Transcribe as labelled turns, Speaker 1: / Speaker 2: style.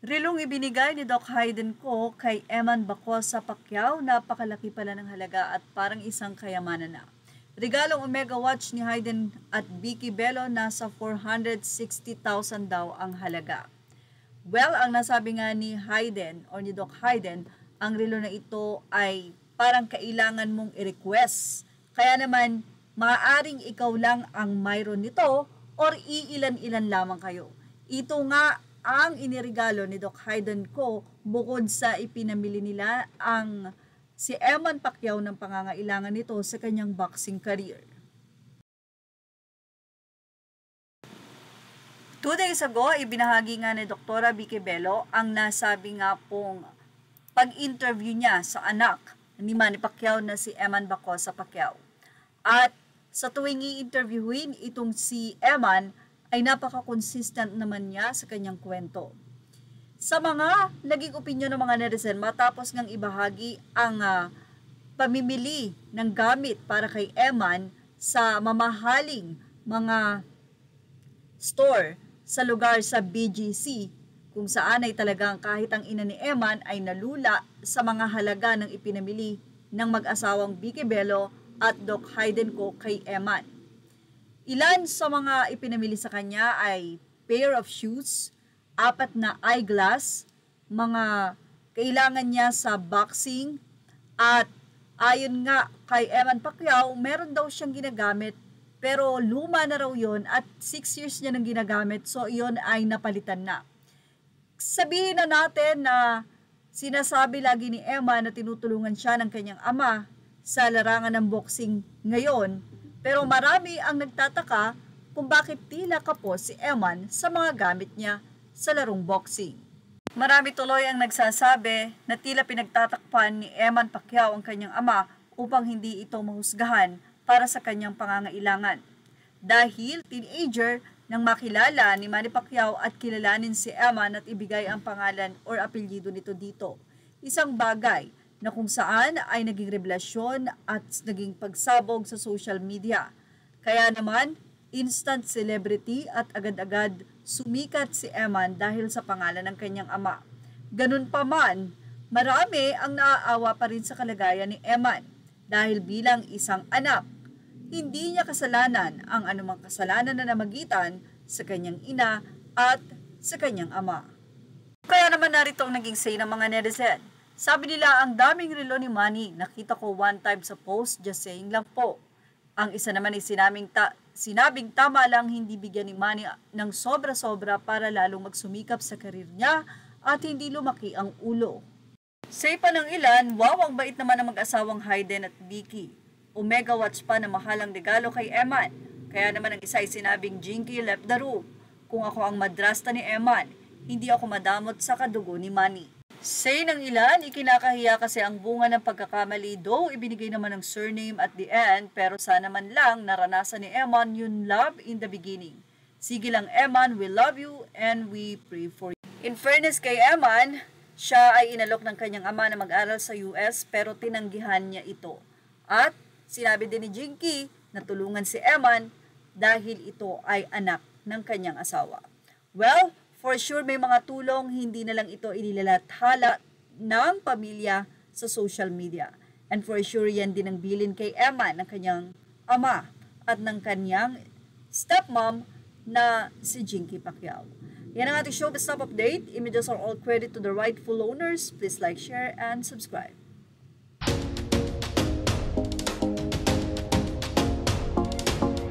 Speaker 1: Rilong ibinigay ni Doc Hayden ko kay Eman Bacosa Pacquiao, napakalaki pala ng halaga at parang isang kayamanan na. Regalong Omega Watch ni Hayden at Vicky Bello, nasa 460,000 daw ang halaga. Well, ang nasabi nga ni Hayden o ni Doc Hayden, ang relo na ito ay parang kailangan mong i-request. Kaya naman, maaaring ikaw lang ang mayroon nito or iilan-ilan lamang kayo. Ito nga ang iniregalo ni Doc Hayden ko bukod sa ipinamili nila ang si Eman Pacquiao ng pangangailangan nito sa kanyang boxing career. 2 days ago, ibinahagi nga ni Dr. Vicky Bello ang nasabi nga pong pag-interview niya sa anak ni Manny Pacquiao na si Eman Bacosa Pacquiao. At sa tuwing i-interviewin itong si Eman, ay napaka-consistent naman niya sa kanyang kwento. Sa mga naging opinyon ng mga netizen matapos ngang ibahagi ang pamimili ng gamit para kay Eman sa mamahaling mga store sa lugar sa BGC, kung saan ay talagang kahit ang ina ni Eman ay nalula sa mga halaga ng ipinamili ng mag-asawang Vicky Bello at Doc Hayden ko kay Eman. Ilan sa mga ipinamili sa kanya ay pair of shoes, 4 na eyeglass, mga kailangan niya sa boxing, at ayon nga kay Eman Pacquiao, meron daw siyang ginagamit pero luma na raw yon at 6 years niya nang ginagamit, so yon ay napalitan na. Sabihin na natin na sinasabi lagi ni Eman na tinutulungan siya ng kanyang ama sa larangan ng boxing ngayon, pero marami ang nagtataka kung bakit tila kapos si Eman sa mga gamit niya sa larong boxing. Marami tuloy ang nagsasabi na tila pinagtatakpan ni Eman Pacquiao ang kanyang ama upang hindi ito mahusgahan para sa kanyang pangangailangan. Dahil teenager nang makilala ni Manny Pacquiao at kilalanin si Eman at ibigay ang pangalan or apelyido nito dito. Isang bagay na kung saan ay naging revelasyon at naging pagsabog sa social media. Kaya naman, instant celebrity at agad-agad sumikat si Eman dahil sa pangalan ng kanyang ama. Ganun pa man, marami ang naaawa pa rin sa kalagayan ni Eman dahil bilang isang anak, hindi niya kasalanan ang anumang kasalanan na namagitan sa kanyang ina at sa kanyang ama. Kaya naman narito ang naging say ng mga netizen. Sabi nila, ang daming relo ni Manny, nakita ko one time sa post, just saying lang po. Ang isa naman ay sinabing tama lang hindi bigyan ni Manny ng sobra-sobra para lalong magsumikap sa karir niya at hindi lumaki ang ulo. Say pa ng ilan, wow, ang bait naman ng mag-asawang Hayden at Vicky. Omega Watch pa na mahalang regalo kay Eman. Kaya naman ang isa ay sinabing Jinky left the room. Kung ako ang madrasta ni Eman, hindi ako madamot sa kadugo ni Manny. Say ng ilan, ikinakahiya kasi ang bunga ng pagkakamali, though ibinigay naman ng surname at the end, pero sana man lang naranasan ni Eman yung love in the beginning. Sige lang Eman, we love you and we pray for you. In fairness kay Eman, siya ay inalok ng kanyang ama na mag-aral sa US pero tinanggihan niya ito. At sinabi din ni Jinky na tulungan si Eman dahil ito ay anak ng kanyang asawa. Well, for sure may mga tulong, hindi na lang ito inilalathala ng pamilya sa social media. And for sure yan din ang bilin kay Eman ng kanyang ama at ng kanyang stepmom na si Jinky Pacquiao. Yan ang ating showbiz top update. Images are all credit to the rightful owners. Please like, share, and subscribe.